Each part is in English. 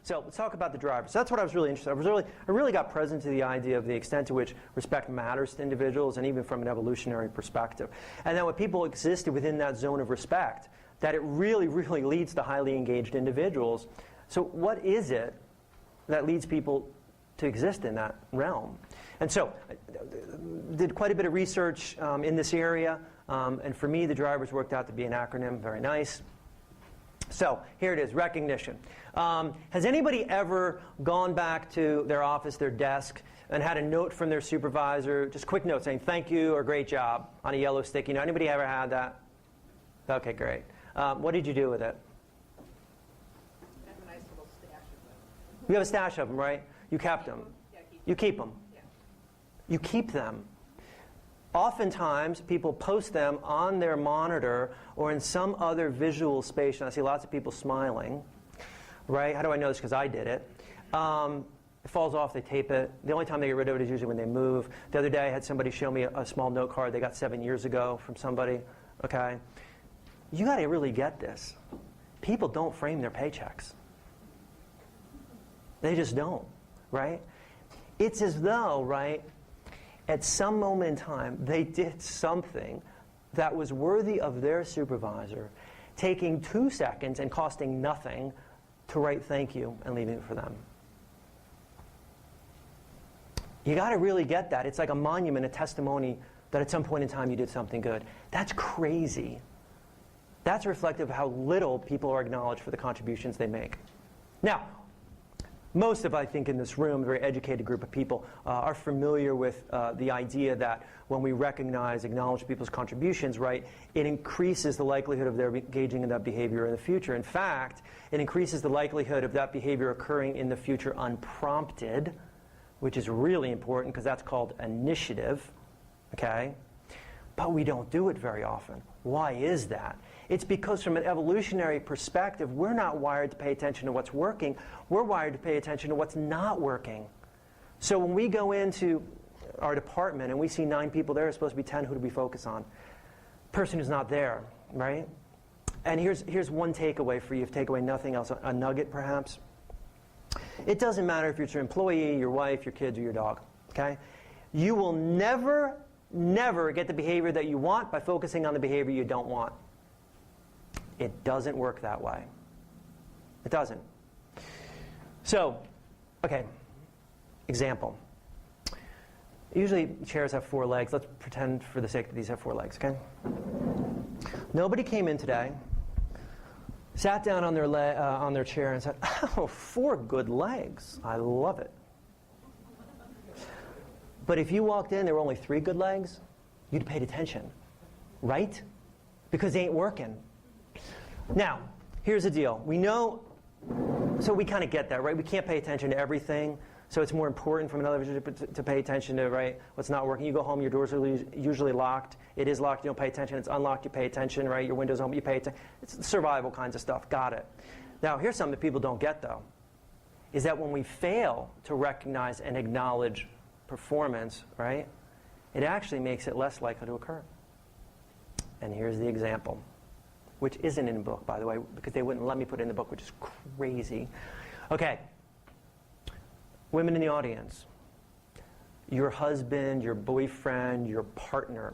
so let's talk about the drivers. So that's what I was really interested in. I really got present to the idea of the extent to which respect matters to individuals, and even from an evolutionary perspective. And then when people existed within that zone of respect, that it really, really leads to highly engaged individuals. So what is it that leads people to exist in that realm? And so I did quite a bit of research in this area, and for me the drivers worked out to be an acronym. Very nice. So here it is, recognition. Has anybody ever gone back to their office, their desk, and had a note from their supervisor, just a quick note saying thank you or great job on a yellow sticky note? Anybody ever had that? Okay, great. What did you do with it? I have a nice little stash of them. You have a stash of them, right? You kept them. Yeah, you keep them. Yeah. You keep them. Oftentimes, people post them on their monitor or in some other visual space. And I see lots of people smiling. Right? How do I know this? Because I did it. It falls off, they tape it. The only time they get rid of it is usually when they move. The other day, I had somebody show me a small note card they got 7 years ago from somebody. Okay? You got to really get this. People don't frame their paychecks. They just don't. Right? It's as though, right, at some moment in time, they did something that was worthy of their supervisor, taking 2 seconds and costing nothing to write thank you and leaving it for them. You got to really get that. It's like a monument, a testimony that at some point in time you did something good. That's crazy. That's reflective of how little people are acknowledged for the contributions they make. Now, most of, I think, in this room, a very educated group of people, are familiar with the idea that when we recognize, acknowledge people's contributions, right, it increases the likelihood of their engaging in that behavior in the future. In fact, it increases the likelihood of that behavior occurring in the future unprompted, which is really important because that's called initiative, okay? But we don't do it very often. Why is that? It's because from an evolutionary perspective, we're not wired to pay attention to what's working. We're wired to pay attention to what's not working. So when we go into our department and we see 9 people there, it's supposed to be 10, who do we focus on? Person who's not there, right? And here's one takeaway for you, if take away nothing else, a nugget perhaps. It doesn't matter if it's your employee, your wife, your kids, or your dog, okay? You will never, never get the behavior that you want by focusing on the behavior you don't want. It doesn't work that way. It doesn't. So, okay, example. Usually chairs have 4 legs. Let's pretend for the sake that these have 4 legs, okay? Nobody came in today, sat down on their chair and said, oh, 4 good legs. I love it. But if you walked in, there were only 3 good legs, you'd have paid attention, right? Because they ain't working. Now, here's the deal. We know, so we kind of get that, right? We can't pay attention to everything, so it's more important from another vision to pay attention to, right, what's not working. You go home, your doors are usually locked. It is locked, you don't pay attention. It's unlocked, you pay attention, right? Your window's open, you pay attention. It's survival kinds of stuff. Got it. Now, here's something that people don't get, though, is that when we fail to recognize and acknowledge performance, right, it actually makes it less likely to occur. And here's the example, which isn't in the book, by the way, because they wouldn't let me put it in the book, which is crazy. Okay. Women in the audience. Your husband, your boyfriend, your partner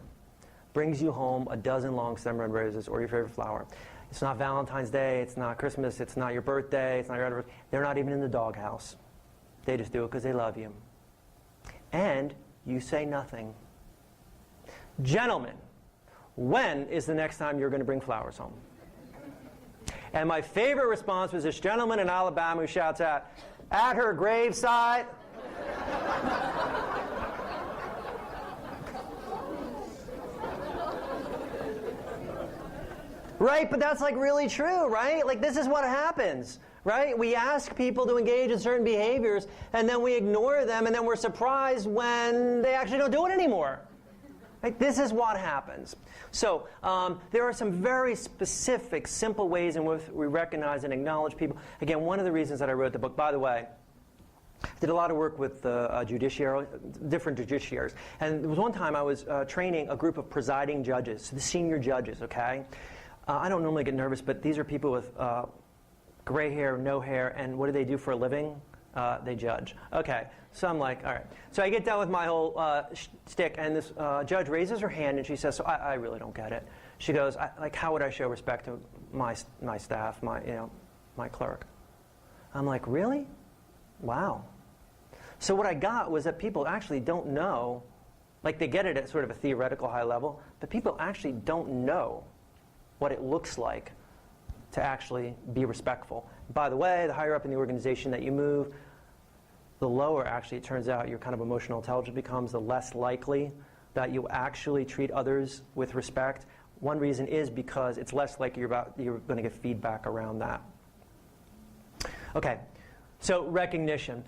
brings you home a dozen long stem red roses or your favorite flower. It's not Valentine's Day, it's not Christmas, it's not your birthday, it's not your anniversary. They're not even in the doghouse. They just do it because they love you. And you say nothing. Gentlemen, when is the next time you're going to bring flowers home? And my favorite response was this gentleman in Alabama who shouts out, at her graveside. Right, but that's like really true, right? Like this is what happens, right? We ask people to engage in certain behaviors, and then we ignore them, and then we're surprised when they actually don't do it anymore. Right? This is what happens. So there are some very specific, simple ways in which we recognize and acknowledge people. Again, one of the reasons that I wrote the book, by the way, I did a lot of work with the judiciary, different judiciaries. And there was one time I was training a group of presiding judges, the senior judges, okay? I don't normally get nervous, but these are people with gray hair, no hair, and what do they do for a living? They judge. Okay, so I'm like, all right. So I get done with my whole shtick, and this judge raises her hand, and she says, so I really don't get it. She goes, like, how would I show respect to my staff, my clerk? I'm like, really? Wow. So what I got was that people actually don't know, like they get it at sort of a theoretical high level, but people actually don't know what it looks like to actually be respectful. By the way, the higher up in the organization that you move, the lower actually it turns out your kind of emotional intelligence becomes, the less likely that you actually treat others with respect. One reason is because it's less likely you're going to get feedback around that. Okay, so recognition.